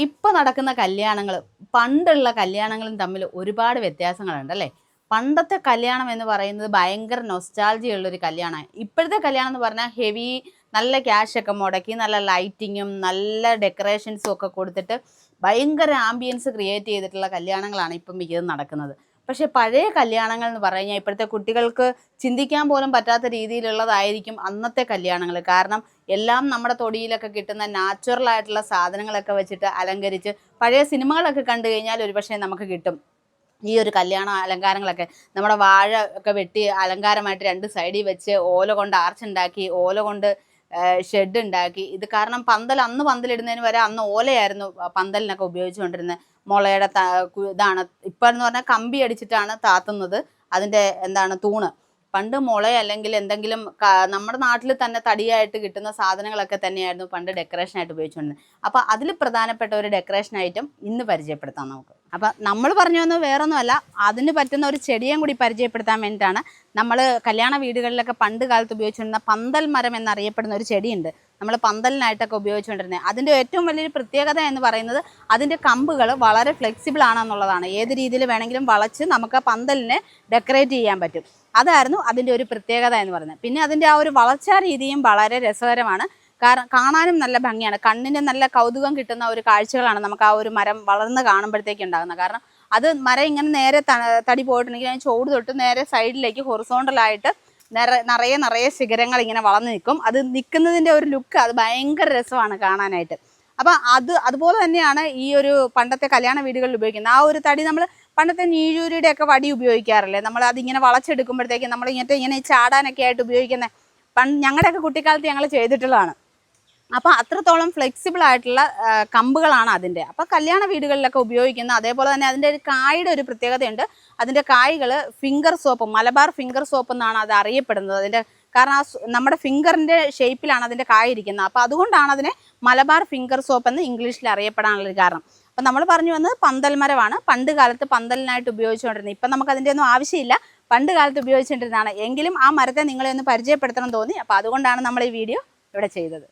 ഇപ്പൊ നടക്കുന്ന കല്യാണങ്ങൾ പണ്ടുള്ള കല്യാണങ്ങളും തമ്മിൽ ഒരുപാട് വ്യത്യാസങ്ങളുണ്ട് അല്ലേ? പണ്ടത്തെ കല്യാണം എന്ന് പറയുന്നത് ഭയങ്കര നൊസ്റ്റാൾജി ഉള്ളൊരു കല്യാണമാണ്. ഇപ്പോഴത്തെ കല്യാണം എന്ന് പറഞ്ഞാൽ ഹെവി, നല്ല ക്യാഷ് ഒക്കെ മുടക്കി നല്ല ലൈറ്റിങ്ങും നല്ല ഡെക്കറേഷൻസും ഒക്കെ കൊടുത്തിട്ട് ഭയങ്കര ആംബിയൻസ് ക്രിയേറ്റ് ചെയ്തിട്ടുള്ള കല്യാണങ്ങളാണ് ഇപ്പം മിക്കതും നടക്കുന്നത്. പക്ഷെ പഴയ കല്യാണങ്ങൾ എന്ന് പറഞ്ഞു കഴിഞ്ഞാൽ ഇപ്പോഴത്തെ കുട്ടികൾക്ക് ചിന്തിക്കാൻ പോലും പറ്റാത്ത രീതിയിലുള്ളതായിരിക്കും അന്നത്തെ കല്യാണങ്ങൾ. കാരണം എല്ലാം നമ്മുടെ തൊടിയിലൊക്കെ കിട്ടുന്ന നാച്ചുറൽ ആയിട്ടുള്ള സാധനങ്ങളൊക്കെ വെച്ചിട്ട് അലങ്കരിച്ച് പഴയ സിനിമകളൊക്കെ കണ്ടു കഴിഞ്ഞാൽ ഒരുപക്ഷെ നമുക്ക് കിട്ടും ഈ ഒരു കല്യാണ അലങ്കാരങ്ങളൊക്കെ. നമ്മുടെ വാഴ ഒക്കെ വെട്ടി അലങ്കാരമായിട്ട് രണ്ട് സൈഡിൽ വെച്ച് ഓല കൊണ്ട് ആർച്ചുണ്ടാക്കി, ഓല കൊണ്ട് ഷെഡ് ഉണ്ടാക്കി. ഇത് കാരണം അന്ന് പന്തലിടുന്നതിന് വരെ അന്ന് ഓലയായിരുന്നു പന്തലിനൊക്കെ ഉപയോഗിച്ചുകൊണ്ടിരുന്നത്. മുളയുടെ ഇതാണ്. ഇപ്പം എന്ന് പറഞ്ഞാൽ കമ്പി അടിച്ചിട്ടാണ് താത്തുന്നത് അതിൻ്റെ തൂണ്. പണ്ട് മുള അല്ലെങ്കിൽ എന്തെങ്കിലും നമ്മുടെ നാട്ടിൽ തന്നെ തടിയായിട്ട് കിട്ടുന്ന സാധനങ്ങളൊക്കെ തന്നെയായിരുന്നു പണ്ട് ഡെക്കറേഷനായിട്ട് ഉപയോഗിച്ചുകൊണ്ടിരുന്നത്. അപ്പോൾ അതിൽ പ്രധാനപ്പെട്ട ഒരു ഡെക്കറേഷൻ ഐറ്റം ഇന്ന് പരിചയപ്പെടുത്താം നമുക്ക്. അപ്പം നമ്മൾ പറഞ്ഞു വന്നത് വേറൊന്നുമല്ല, അതിന് പറ്റുന്ന ഒരു ചെടിയും കൂടി പരിചയപ്പെടുത്താൻ വേണ്ടിയിട്ടാണ്. നമ്മൾ കല്യാണ വീടുകളിലൊക്കെ പണ്ട് കാലത്ത് ഉപയോഗിച്ചുകൊണ്ടിരുന്ന പന്തൽ മരം എന്നറിയപ്പെടുന്ന ഒരു ചെടിയുണ്ട്, നമ്മൾ പന്തലിനായിട്ടൊക്കെ ഉപയോഗിച്ചുകൊണ്ടിരുന്നത്. അതിൻ്റെ ഏറ്റവും വലിയൊരു പ്രത്യേകത എന്ന് പറയുന്നത് അതിൻ്റെ കമ്പുകൾ വളരെ ഫ്ലെക്സിബിൾ ആണെന്നുള്ളതാണ്. ഏത് രീതിയിൽ വേണമെങ്കിലും വളച്ച് നമുക്ക് പന്തലിനെ ഡെക്കറേറ്റ് ചെയ്യാൻ പറ്റും. അതായിരുന്നു അതിൻ്റെ ഒരു പ്രത്യേകത എന്ന് പറയുന്നത്. പിന്നെ അതിൻ്റെ ആ ഒരു വളർച്ചാ രീതിയും വളരെ രസകരമാണ്. കാരണം കാണാനും നല്ല ഭംഗിയാണ്, കണ്ണിന് നല്ല കൗതുകം കിട്ടുന്ന ഒരു കാഴ്ചകളാണ് നമുക്ക് ആ ഒരു മരം വളർന്ന് കാണുമ്പോഴത്തേക്ക് ഉണ്ടാകുന്നത്. കാരണം അത് മരം ഇങ്ങനെ നേരെ തടി പോയിട്ടുണ്ടെങ്കിൽ അതിന് ചോട് തൊട്ട് നേരെ സൈഡിലേക്ക് ഹൊറിസോണ്ടലായിട്ട് നിറയെ ശിഖരങ്ങൾ ഇങ്ങനെ വളർന്നു നിൽക്കും. അത് നിൽക്കുന്നതിൻ്റെ ഒരു ലുക്ക് അത് ഭയങ്കര രസമാണ് കാണാനായിട്ട്. അപ്പം അതുപോലെ തന്നെയാണ് ഈ ഒരു പണ്ടത്തെ കല്യാണ വീടുകളിൽ ഉപയോഗിക്കുന്നത് ആ ഒരു തടി. നമ്മൾ പണ്ടത്തെ നീഴൂരിയുടെ ഒക്കെ വടി ഉപയോഗിക്കാറില്ലേ, നമ്മൾ അതിങ്ങനെ വളച്ചെടുക്കുമ്പോഴത്തേക്ക് നമ്മൾ ഇങ്ങനെ ചാടാനൊക്കെ ആയിട്ട് ഉപയോഗിക്കുന്നത് ഞങ്ങളുടെയൊക്കെ കുട്ടിക്കാലത്ത് ഞങ്ങൾ ചെയ്തിട്ടുള്ളതാണ്. അപ്പോൾ അത്രത്തോളം ഫ്ലെക്സിബിൾ ആയിട്ടുള്ള കമ്പുകളാണ് അതിൻ്റെ. അപ്പോൾ കല്യാണ വീടുകളിലൊക്കെ ഉപയോഗിക്കുന്ന അതേപോലെ തന്നെ അതിൻ്റെ ഒരു കായുടെ ഒരു പ്രത്യേകതയുണ്ട്. അതിൻ്റെ കായ്കൾ finger soap, Malabar finger soap എന്നാണ് അത് അറിയപ്പെടുന്നത്. അതിൻ്റെ കാരണം നമ്മുടെ ഫിംഗറിൻ്റെ ഷേപ്പിലാണ് അതിൻ്റെ കായ ഇരിക്കുന്നത്. അപ്പോൾ അതുകൊണ്ടാണ് അതിനെ മലബാർ ഫിംഗർ സോപ്പ് എന്ന് ഇംഗ്ലീഷിൽ അറിയപ്പെടാനുള്ളൊരു കാരണം. അപ്പം നമ്മൾ പറഞ്ഞു വന്നത് പന്തൽ മരമാണ് പണ്ട് കാലത്ത് പന്തലിനായിട്ട് ഉപയോഗിച്ചുകൊണ്ടിരുന്നത്. ഇപ്പം നമുക്ക് അതിൻ്റെ ഒന്നും ആവശ്യമില്ല, പണ്ട് കാലത്ത് ഉപയോഗിച്ചുകൊണ്ടിരുന്നതാണ്. എങ്കിലും ആ മരത്തെ നിങ്ങളെ ഒന്ന് പരിചയപ്പെടുത്തണം തോന്നി. അപ്പോൾ അതുകൊണ്ടാണ് നമ്മൾ ഈ വീഡിയോ ഇവിടെ ചെയ്തത്.